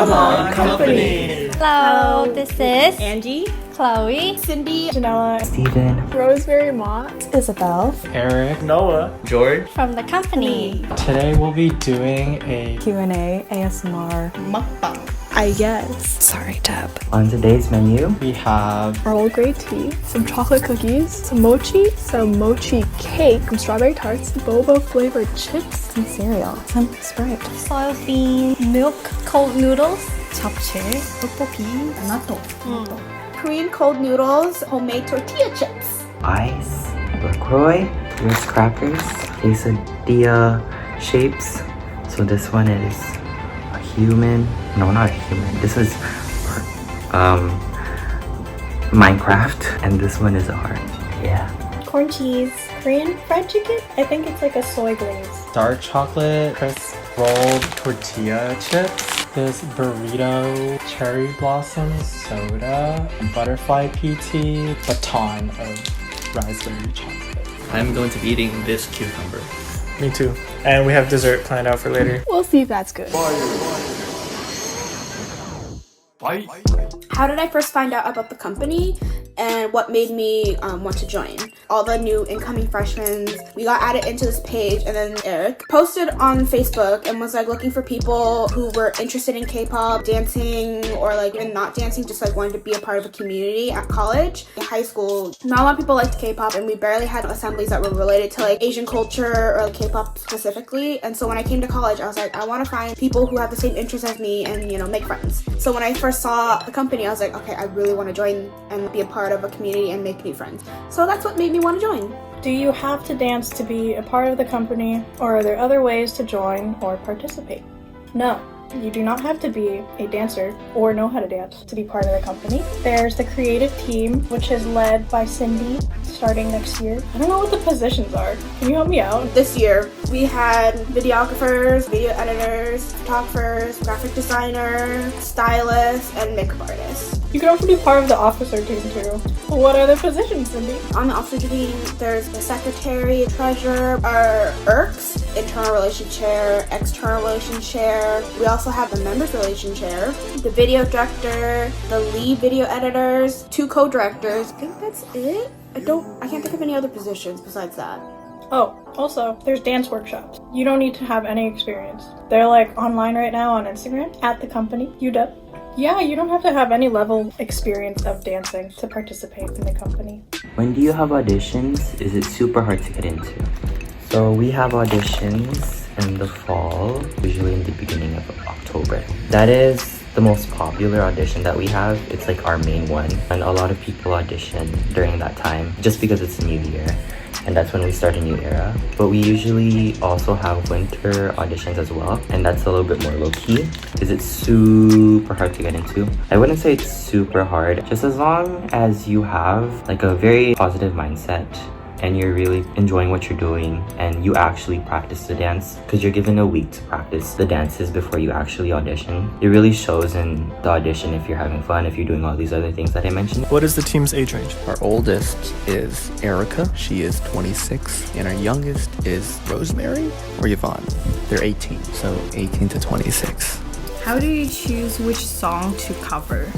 Come on, company! Hello, this is Angie, Chloe, Cindy, Genela, Steven, Rosemary Ma, Isabel, Eric, Noah, George. from the company. Today we'll be doing a Q&A, ASMR, Mukbang. I guess. Sorry, Deb. On today's menu, we have Earl Grey tea, some chocolate cookies, some mochi cake, some strawberry tarts, boba flavored chips, Some cereal, some Sprite, Soy bean, milk, cold noodles. japchae, tteokbokki, natto. Korean cold noodles, homemade tortilla chips. ice, LaCroix, Ritz crackers, quesadilla shapes. So this one is a human. No, not a human. This is Minecraft, and this one is a heart. Yeah. Corn cheese, Korean fried chicken. I think it's like a soy glaze. dark chocolate crisp rolled tortilla chips, this burrito cherry blossom soda, butterfly PT, baton of raspberry chocolate. I'm going to be eating this cucumber. Me too. And we have dessert planned out for later. We'll see if that's good. How did I first find out about the company and what made me want to join? All the new incoming freshmen, we got added into this page, and then Eric posted on Facebook and was like looking for people who were interested in K-pop, dancing, or like even not dancing, just like wanting to be a part of a community at college. In high school, not a lot of people liked K-pop, and we barely had assemblies that were related to like Asian culture or like K-pop specifically. And so when I came to college, I was like, I want to find people who have the same interests as me and, you know, make friends. So when I first saw the company, I was like, okay, I really want to join and be a part of a community and make new friends. So that's what made me want to join. Do you have to dance to be a part of the company, or are there other ways to join or participate? No, you do not have to be a dancer or know how to dance to be part of the company. There's the creative team, which is led by Cindy, starting next year. I don't know what the positions are. Can you help me out? This year, we had videographers, video editors, photographers, graphic designer, stylists, and makeup artists. You can also be part of the officer team too. What are the positions, Cindy? On the officer team, there's the secretary, treasurer, our IRCs, internal relation chair, external relation chair. We also have the members relation chair, the video director, the lead video editors, 2 co-directors. I think that's it. I can't think of any other positions besides that. Oh, also, there's dance workshops. You don't need to have any experience. They're like online right now on Instagram, at the company, UW. Yeah, you don't have to have any level experience of dancing to participate in the company. When do you have auditions? Is it super hard to get into? So we have auditions in the fall, usually in the beginning of October. That is the most popular audition that we have. It's like our main one, and a lot of people audition during that time just because it's a new year, and that's when we start a new era. But we usually also have winter auditions as well, and that's a little bit more low-key. Is it super hard to get into? I wouldn't say it's super hard, just as long as you have like a very positive mindset and you're really enjoying what you're doing and you actually practice the dance, because you're given a week to practice the dances before you actually audition. It really shows in the audition if you're having fun, if you're doing all these other things that I mentioned. What is the team's age range? Our oldest is Erica. She is 26. And our youngest is Rosemary or Yvonne. They're 18, so 18 to 26. How do you choose which song to cover?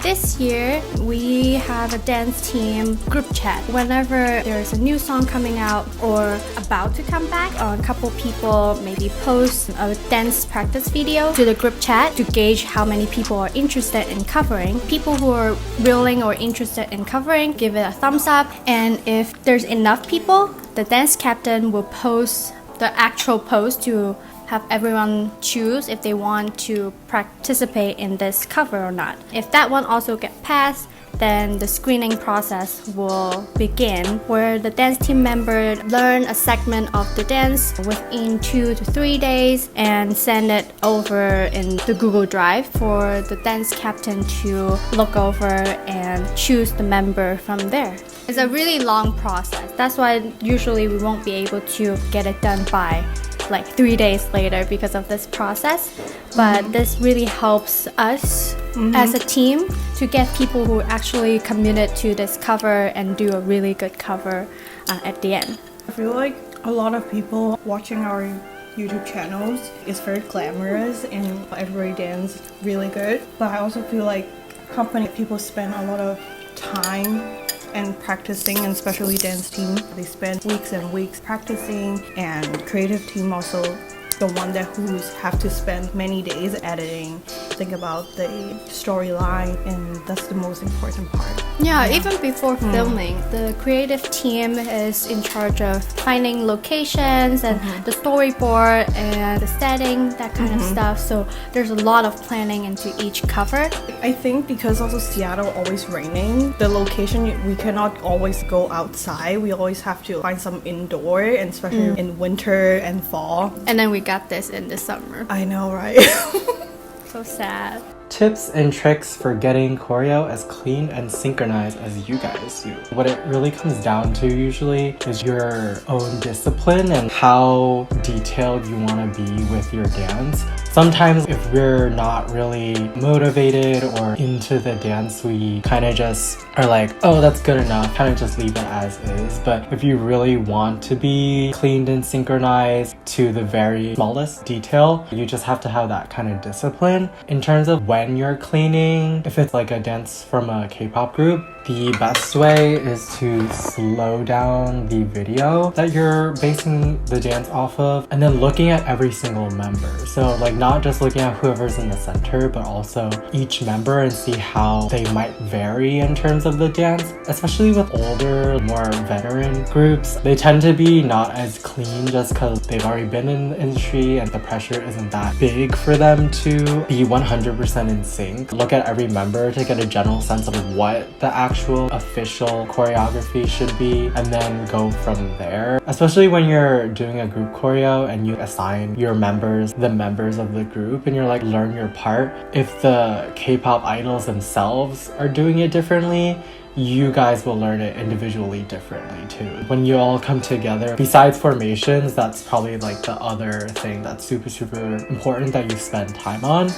This year, we have a dance team group chat. Whenever there's a new song coming out or about to come back, a couple people maybe post a dance practice video to the group chat to gauge how many people are interested in covering. People who are willing or interested in covering, give it a thumbs up. And if there's enough people, the dance captain will post the actual post to have everyone choose if they want to participate in this cover or not. If that one also get passed, then the screening process will begin, where the dance team member learn a segment of the dance within 2 to 3 days and send it over in the Google Drive for the dance captain to look over and choose the member from there. It's a really long process. That's why usually we won't be able to get it done by like 3 days later because of this process. But this really helps us as a team to get people who actually committed to this cover and do a really good cover at the end. I feel like a lot of people watching our YouTube channels. It's very glamorous and everybody dance really good. But I also feel like company people spend a lot of time and practicing, and especially dance team. They spend weeks and weeks practicing, and creative team also the one that who's have to spend many days editing, think about the storyline, and that's the most important part. Yeah, even before filming, the creative team is in charge of finding locations and the storyboard and the setting, that kind of stuff. So there's a lot of planning into each cover. I think because also Seattle always raining, the location we cannot always go outside. We always have to find some indoor, and especially in winter and fall. And then we got this in the summer. I know, right? So sad. Tips and tricks for getting choreo as clean and synchronized as you guys do. What it really comes down to usually is your own discipline and how detailed you want to be with your dance. Sometimes if we're not really motivated or into the dance, we kind of just are like, oh, that's good enough, kind of just leave it as is. But if you really want to be cleaned and synchronized to the very smallest detail, you just have to have that kind of discipline. In terms of when you're cleaning, if it's like a dance from a K-pop group, the best way is to slow down the video that you're basing the dance off of, and then looking at every single member. So like not just looking at whoever's in the center, but also each member, and see how they might vary in terms of the dance. Especially with older, more veteran groups, they tend to be not as clean just because they've already been in the industry and the pressure isn't that big for them to be 100% in sync. Look at every member to get a general sense of what the actual official choreography should be, and then go from there. Especially when you're doing a group choreo and you assign your members the members of the group, and you're like, learn your part. If the K-pop idols themselves are doing it differently, you guys will learn it individually differently too. When you all come together, besides formations, that's probably like the other thing that's super important that you spend time on.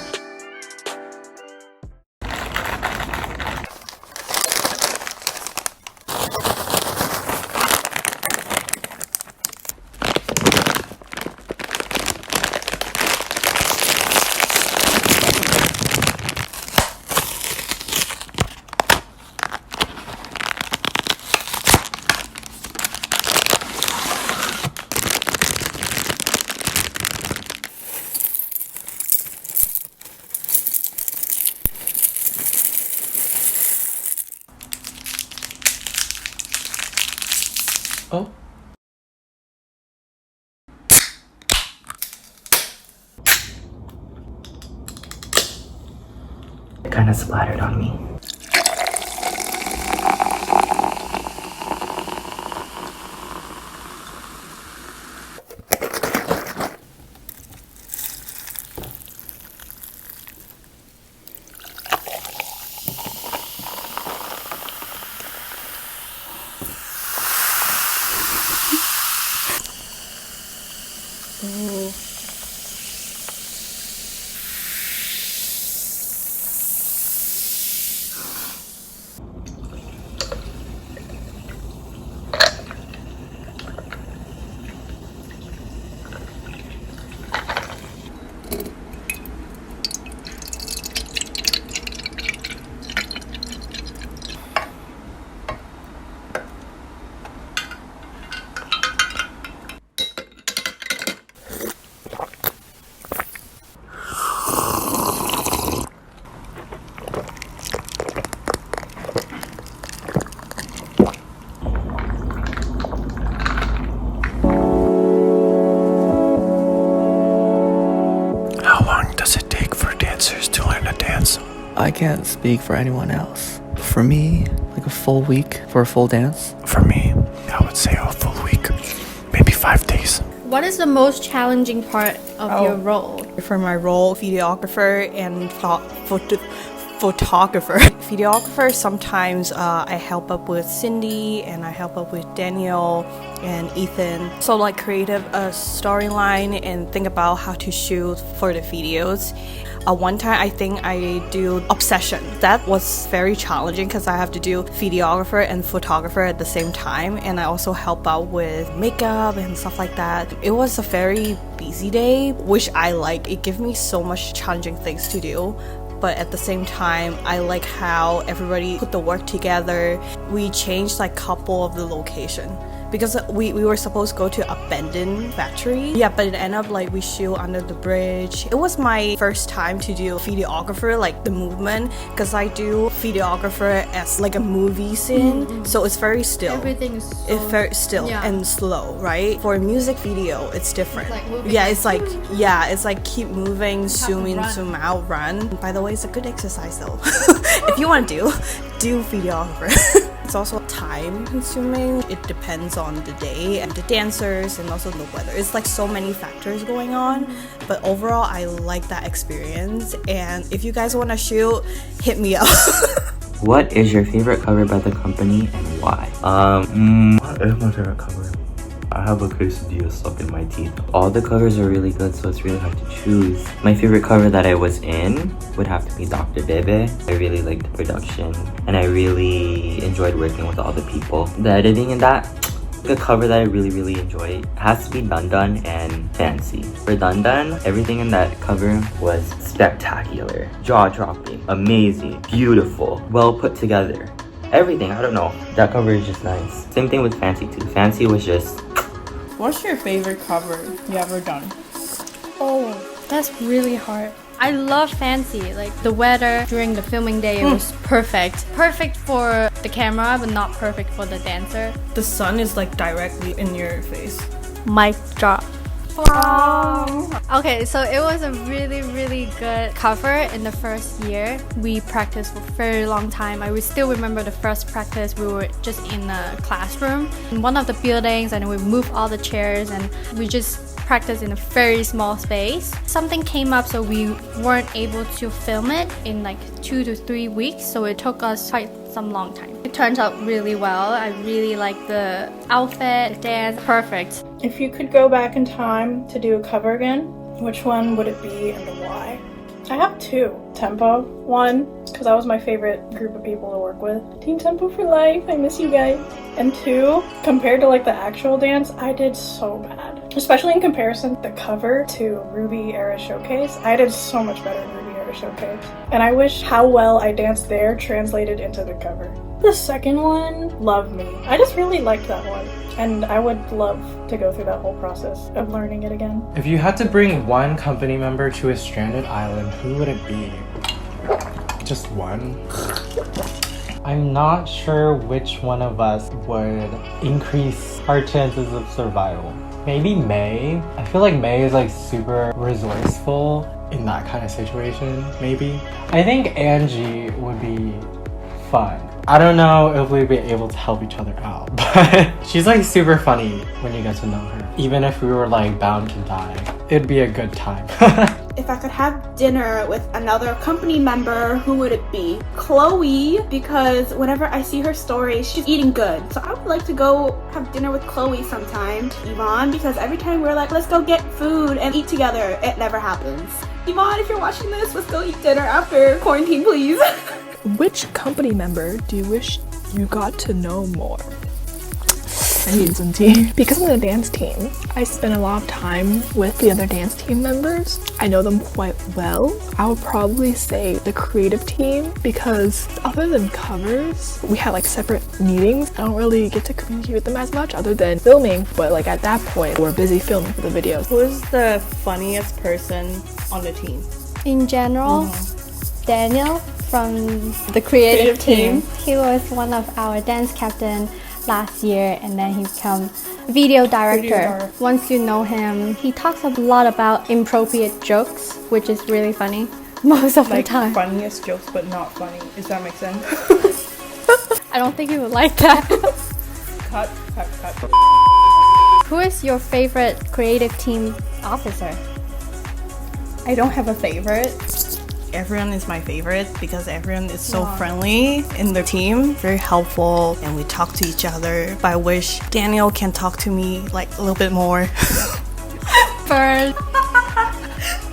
Oh. It kind of splattered on me. I can't speak for anyone else. For me, like a full week for a full dance. For me, I would say a full week, maybe 5 days. What is the most challenging part of your role? For my role, videographer and photographer. Videographer, sometimes I help up with Cindy, and I help up with Daniel and Ethan. So like creative storyline and think about how to shoot for the videos. One time I think I do Obsession. That was very challenging because I have to do videographer and photographer at the same time, and I also help out with makeup and stuff like that. It was a very busy day, which I like. It gave me so much challenging things to do. But at the same time, I like how everybody put the work together. We changed like couple of the location because we were supposed to go to abandoned factory. Yeah, but it ended up like we shoot under the bridge. It was my first time to do videographer, like the movement, because I do videographer as like a movie scene. So it's very still. Everything is so, it's very still and slow, right? For a music video, it's different. It's like keep moving, zoom in, zoom out, run. By the way, it's a good exercise though. If you want to do videographer. It's also time consuming. It depends on the day and the dancers and also the weather. It's like so many factors going on, but overall I like that experience, and if you guys want to shoot, hit me up. What is your favorite cover by the company and why? What is my favorite cover? I have a quesadilla stuck in my teeth. All the covers are really good, so it's really hard to choose. My favorite cover that I was in would have to be Dr. Bebe. I really liked the production, and I really enjoyed working with all the people. The editing in that, the cover that I really enjoy has to be Dun Dun and Fancy. For Dun Dun, everything in that cover was spectacular, jaw-dropping, amazing, beautiful, well put together. Everything, I don't know. That cover is just nice. Same thing with Fancy too. Fancy was just... What's your favorite cover you ever done? Oh, that's really hard. I love Fancy. Like the weather during the filming day, it was perfect. Perfect for the camera, but not perfect for the dancer. The sun is like directly in your face. Mic drop. Okay, so it was a really good cover in the first year. We practiced for a very long time. I still remember the first practice. We were just in a classroom in one of the buildings, and we moved all the chairs, and we just practiced in a very small space. Something came up, so we weren't able to film it in like 2 to 3 weeks, so it took us quite some long time. It turns out really well. I really like the outfit, the dance, perfect. If you could go back in time to do a cover again, which one would it be and why? I have two. Tempo. One, because that was my favorite group of people to work with. Team Tempo for life. I miss you guys. And two, compared to like the actual dance, I did so bad. Especially in comparison, the cover to Ruby Era Showcase, I did so much better in Ruby Era Showcase. And I wish how well I danced there translated into the cover. The second one, Love Me. I just really liked that one. And I would love to go through that whole process of learning it again. If you had to bring one company member to a stranded island, who would it be? Just one? I'm not sure which one of us would increase our chances of survival. Maybe May. I feel like May is like super resourceful in that kind of situation, maybe. I think Angie would be fun. I don't know if we'd be able to help each other out, but she's like super funny when you get to know her. Even if we were like bound to die, it'd be a good time. If I could have dinner with another company member, who would it be? Chloe, because whenever I see her stories, she's eating good. So I would like to go have dinner with Chloe sometime. Yvonne, because every time we're like, let's go get food and eat together, it never happens. Yvonne, if you're watching this, let's go eat dinner after quarantine, please. Which company member do you wish you got to know more? Because I'm on the dance team, I spend a lot of time with the other dance team members. I know them quite well. I would probably say the creative team, because other than covers, we have like separate meetings. I don't really get to communicate with them as much other than filming, but like at that point, we're busy filming for the videos. Who's the funniest person on the team? In general, Daniel from the creative team. He was one of our dance captain last year, and then he became video director. Once you know him, he talks a lot about inappropriate jokes, which is really funny most of the time. Funniest jokes but not funny. Does that make sense? I don't think he would like that. Cut. Who is your favorite creative team officer? I don't have a favorite. Everyone is my favorite because everyone is so friendly in the team, very helpful, and we talk to each other. But I wish Daniel can talk to me like a little bit more. Burn.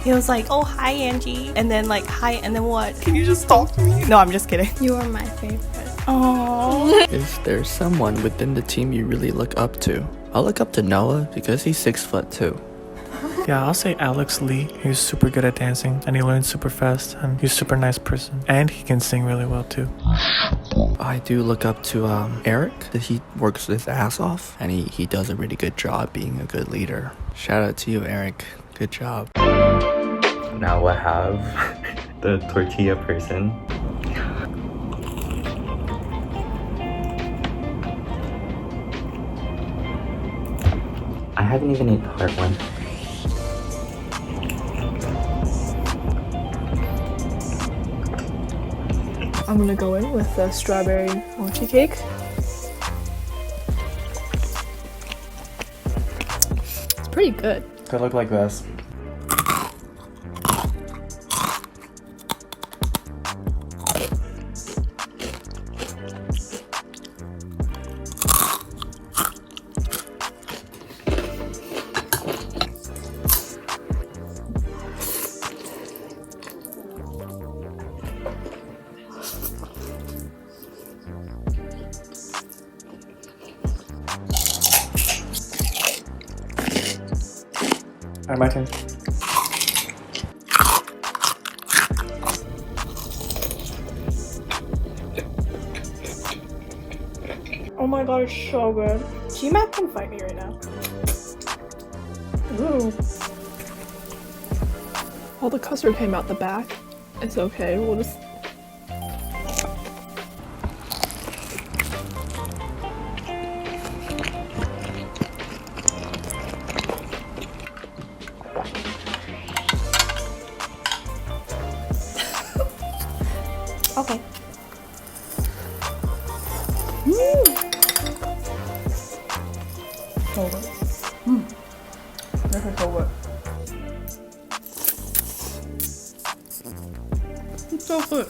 He was like, oh, hi, Angie. And then like, hi, and then what? Can you just talk to me? No, I'm just kidding. You are my favorite. Oh. Is there someone within the team you really look up to? I look up to Noah because he's 6'2". Yeah, I'll say Alex Lee. He's super good at dancing and he learns super fast and he's a super nice person. And he can sing really well too. I do look up to Eric. He works his ass off and he does a really good job being a good leader. Shout out to you, Eric. Good job. Now we'll have the tortilla person. I haven't even ate part one. I'm gonna go in with the strawberry mochi cake. It's pretty good. Could look like this. Alright, my turn. Oh my god, it's so good. G-Mac can fight me right now. Ooh. All the custard came out the back. It's okay, we'll just... Okay. So good. This is so good. It's so good.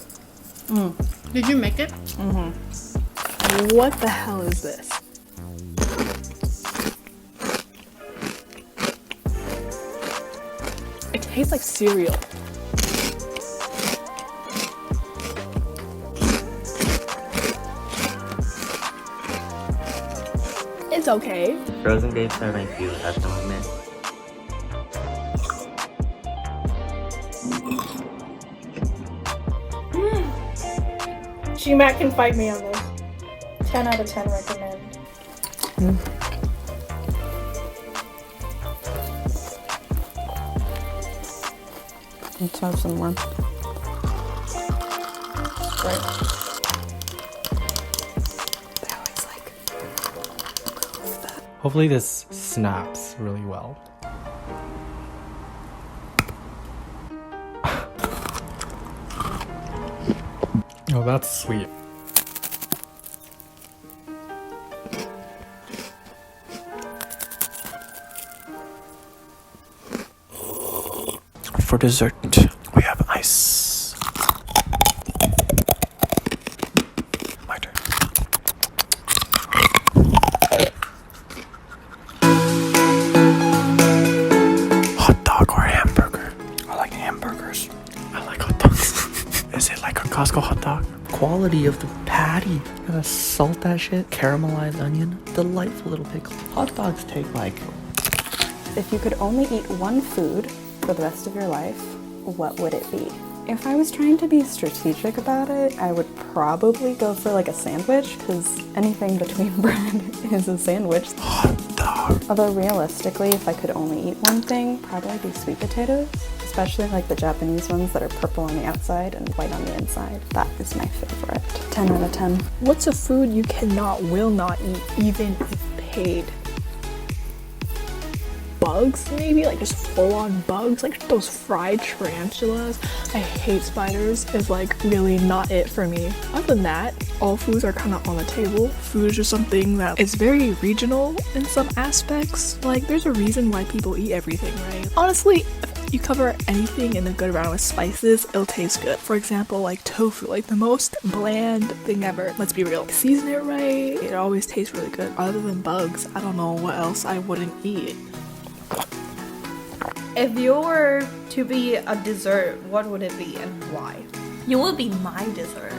Did you make it? What the hell is this? It tastes like cereal. It's okay. Frozen grapes are my favorite at the moment. G-Mac can fight me on this. 10 out of 10 recommend. Let's have some more. Right. Hopefully this snaps really well. Oh, that's sweet. For dessert, we have ice. My turn. Hot dog or hamburger? I like hamburgers. I like hot dogs. Is it like a Costco hot dog? Quality of the patty. Gotta salt that shit. Caramelized onion. Delightful little pickle. Hot dogs take like... If you could only eat one food for the rest of your life, what would it be? If I was trying to be strategic about it, I would probably go for like a sandwich, because anything between bread is a sandwich. Hot dog. Although realistically, if I could only eat one thing, probably be sweet potatoes, especially like the Japanese ones that are purple on the outside and white on the inside. That is my favorite. 10 out of 10. What's a food you will not eat, even if paid? Bugs, maybe? Like just full-on bugs? Like those fried tarantulas? I hate spiders. Is like really not it for me. Other than that, all foods are kind of on the table. Food is just something that is very regional in some aspects. Like there's a reason why people eat everything, right? Honestly, if you cover anything in a good round with spices, it'll taste good. For example, like tofu, like the most bland thing ever. Let's be real. Season it right, it always tastes really good. Other than bugs, I don't know what else I wouldn't eat. If you were to be a dessert, what would it be and why? You will be my dessert.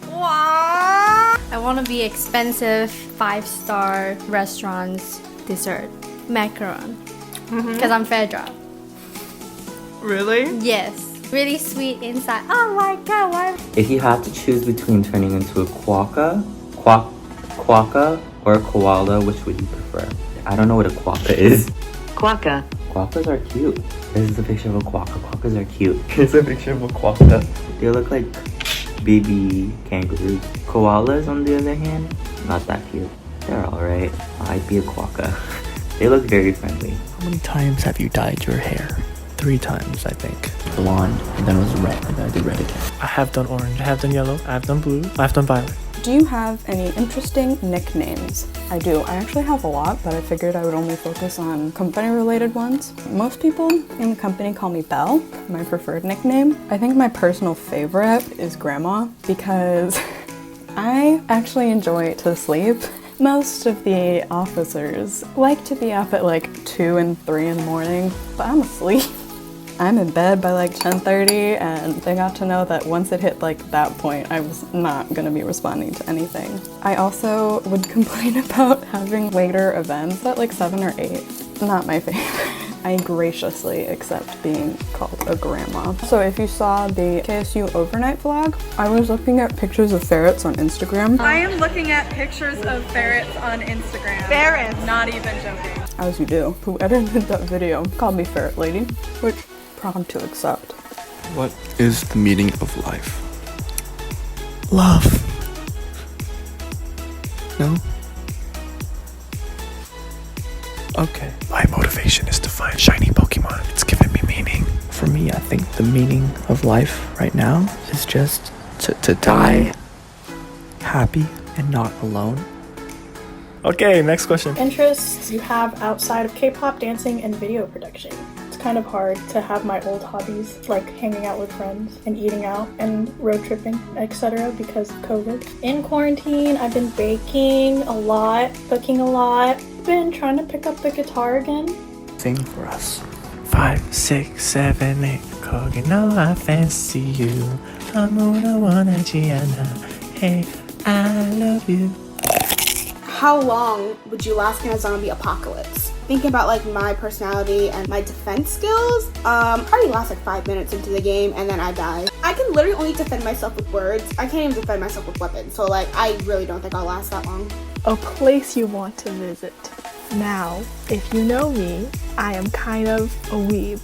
Wow. I want to be expensive 5-star restaurants dessert. Macaron. Because I'm Fedra. Really? Yes. Really sweet inside. Oh my god, why? If you had to choose between turning into a quokka or a koala, which would you prefer? I don't know what a quokka is. Quokka. Quokkas are cute. This is a picture of a quokka. Quokkas are cute. Here's a picture of a quokka. They look like baby kangaroos. Koalas, on the other hand, not that cute. They're alright. I'd be a quokka. They look very friendly. How many times have you dyed your hair? 3 times, I think. Blonde, and then it was red, and then I did red again. I have done orange, I have done yellow, I have done blue, I have done violet. Do you have any interesting nicknames? I do. I actually have a lot, but I figured I would only focus on company-related ones. Most people in the company call me Belle, my preferred nickname. I think my personal favorite is Grandma because I actually enjoy to sleep. Most of the officers like to be up at like 2 and 3 in the morning, but I'm asleep. I'm in bed by like 10:30, and they got to know that once it hit like that point, I was not gonna be responding to anything. I also would complain about having later events at like 7 or 8. Not my favorite. I graciously accept being called a grandma. So if you saw the KSU overnight vlog, I was looking at pictures of ferrets on Instagram. I am looking at pictures of ferrets on Instagram. Ferrets! Not even joking. As you do. Who edited that video called me Ferret Lady, which proud to accept. What is the meaning of life? Love. No? Okay. My motivation is to find shiny Pokemon. It's giving me meaning. For me, I think the meaning of life right now is just to die happy and not alone. Okay, next question. Interests you have outside of K-pop dancing and video production. It's kind of hard to have my old hobbies like hanging out with friends and eating out and road tripping, etc. because of COVID. In quarantine, I've been baking a lot, cooking a lot. Been trying to pick up the guitar again. Sing for us. 5, 6, 7, 8. Kogi no I fancy you. Amuna wanna Gianna. Hey, I love you. How long would you last in a zombie apocalypse? Thinking about like my personality and my defense skills, probably last like 5 minutes into the game and then I die. I can literally only defend myself with words. I can't even defend myself with weapons. So like, I really don't think I'll last that long. A place you want to visit. Now, if you know me, I am kind of a weeb.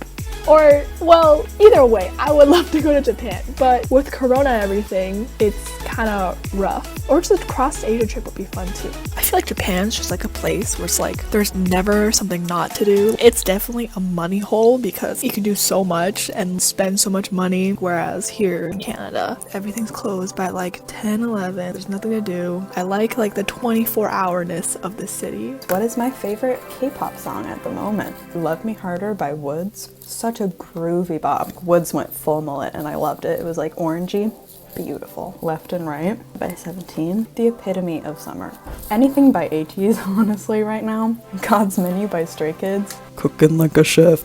Or, well, either way, I would love to go to Japan, but with Corona and everything, it's kind of rough. Or just a cross-Asia trip would be fun too. I feel like Japan's just like a place where it's like, there's never something not to do. It's definitely a money hole because you can do so much and spend so much money, whereas here in Canada, everything's closed by like 10, 11. There's nothing to do. I like the 24-hourness of the city. What is my favorite K-pop song at the moment? Love Me Harder by Woods. Such a groovy bop. Woods went full mullet and I loved it. It was like orangey. Beautiful. Left and Right by 17. The epitome of summer. Anything by ATEEZ, honestly, right now. God's Menu by Stray Kids. Cooking like a chef.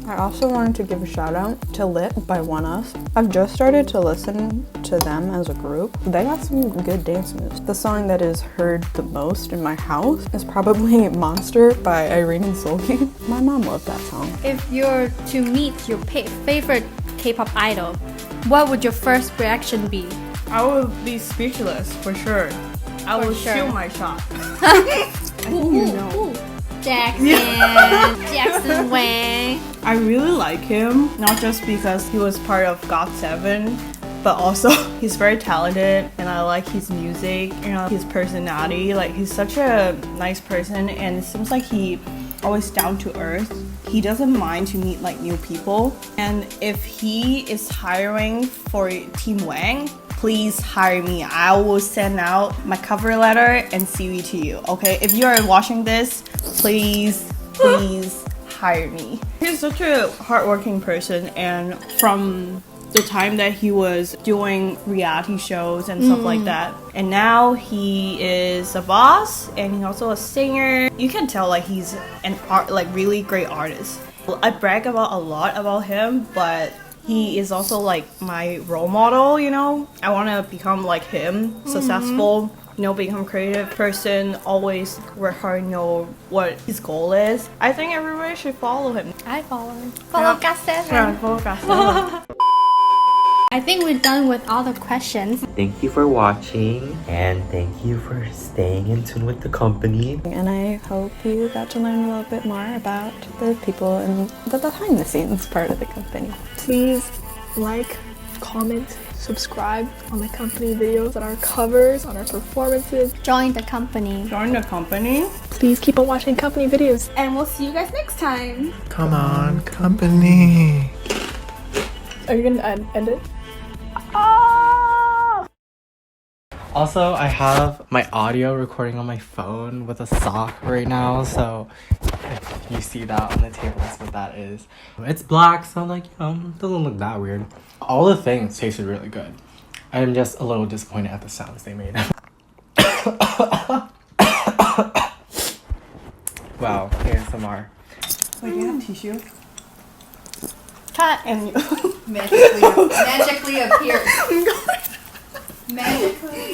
I also wanted to give a shout out to Lit by One Us. I've just started to listen to them as a group. They got some good dance moves. The song that is heard the most in my house is probably Monster by Irene and Sully. My mom loved that song. If you're to meet your favorite K-pop idol, what would your first reaction be? I would be speechless for sure. I For would sure. shoot my shot. I think you know. Jackson, Jackson Wang. I really like him, not just because he was part of GOT7, but also he's very talented and I like his music, his personality. Like, he's such a nice person and it seems like he always down to earth. He doesn't mind to meet like new people, and if he is hiring for Team Wang, please hire me. I will send out my cover letter and CV to you, okay? If you are watching this, please hire me. He's such a hardworking person, and from the time that he was doing reality shows and stuff like that. And now he is a boss and he's also a singer. You can tell like he's an really great artist. I brag about a lot about him, but he is also like my role model, you know? I want to become like him, successful, you know, become a creative person, always work hard, know what his goal is. I think everybody should follow him. I follow him. Follow Gas7. Yeah, follow Gas7. I think we're done with all the questions. Thank you for watching, and thank you for staying in tune with the company. And I hope you got to learn a little bit more about the people and the behind the scenes part of the company. Please like, comment, subscribe on the company videos, on our covers, on our performances. Join the company. Join the company. Please keep on watching company videos. And we'll see you guys next time. Come on, company. Are you gonna end it? Also, I have my audio recording on my phone with a sock right now, so if you see that on the table, that's what that is. It's black, so like, you know, it doesn't look that weird. All the things tasted really good. I'm just a little disappointed at the sounds they made. Wow, ASMR. Wait, do you have tissue? Cut. And Magically appears.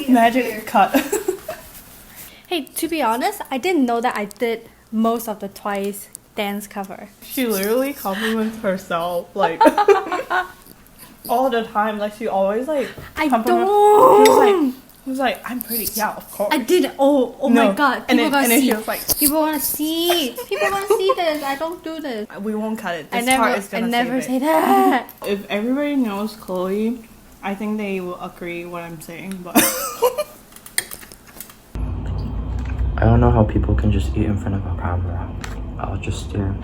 Magic cut. Hey, to be honest, I didn't know that I did most of the TWICE dance cover. She literally compliments herself like all the time. Like she always like I compliment- don't. He was like, I'm pretty. Yeah, of course. I did. Oh No. my god. And People then- gonna and then see. she was like- People wanna see. People wanna see this. I don't do this. We won't cut it. This I part is never. I gonna never save say it. that. If everybody knows Chloe, I think they will agree what I'm saying. But I don't know how people can just eat in front of a camera. I'll just stare.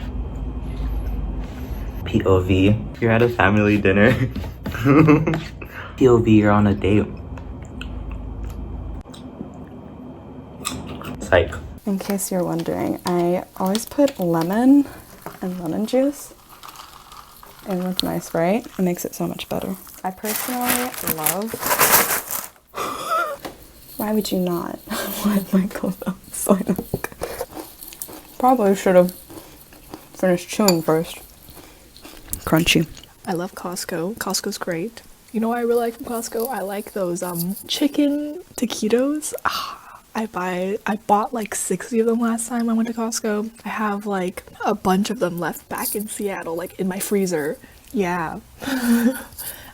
POV, you're at a family dinner. POV, you're on a date. Psych. In case you're wondering, I always put lemon and lemon juice in with my Sprite. It makes it so much better. I personally love... Why would you not? Why my clothes so Probably should have finished chewing first. Crunchy. I love Costco. Costco's great. You know what I really like from Costco? I like those chicken taquitos. I bought like 60 of them last time I went to Costco. I have like a bunch of them left back in Seattle, like in my freezer. Yeah.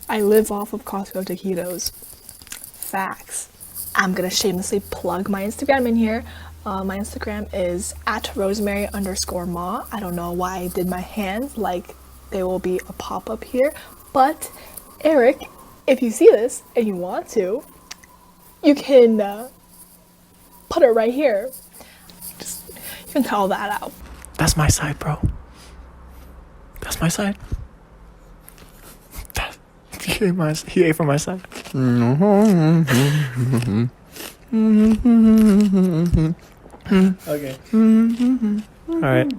I live off of Costco taquitos. Facts. I'm gonna shamelessly plug my Instagram in here. My Instagram is @Rosemary_Ma. I don't know why I did my hands like there will be a pop-up here, but Eric, if you see this and you want to, you can put it right here. Just, you can call that out. That's my side, bro. That's my side. He ate from my side. Okay. All right.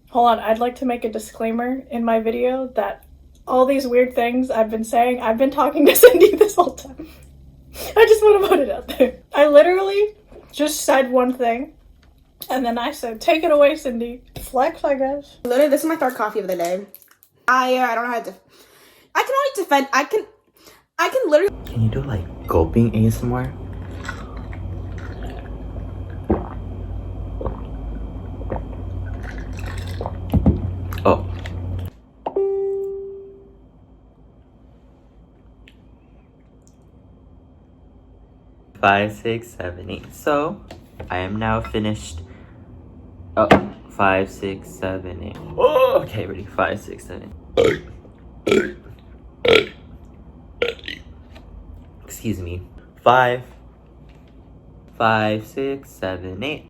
Hold on, I'd like to make a disclaimer in my video that all these weird things I've been saying, I've been talking to Cindy this whole time. I just want to put it out there. I literally just said one thing, and then I said, take it away, Cindy. Flex, I guess. Literally, this is my third coffee of the day. I don't know how to... I can only defend... I can literally... Can you do like gulping ASMR? Oh. 5, 6, 7, 8. So, I am now finished. Oh, 5, 6, 7, 8. Oh, okay, ready. 5, 6, 7. Excuse me. 5, 6, 7, 8.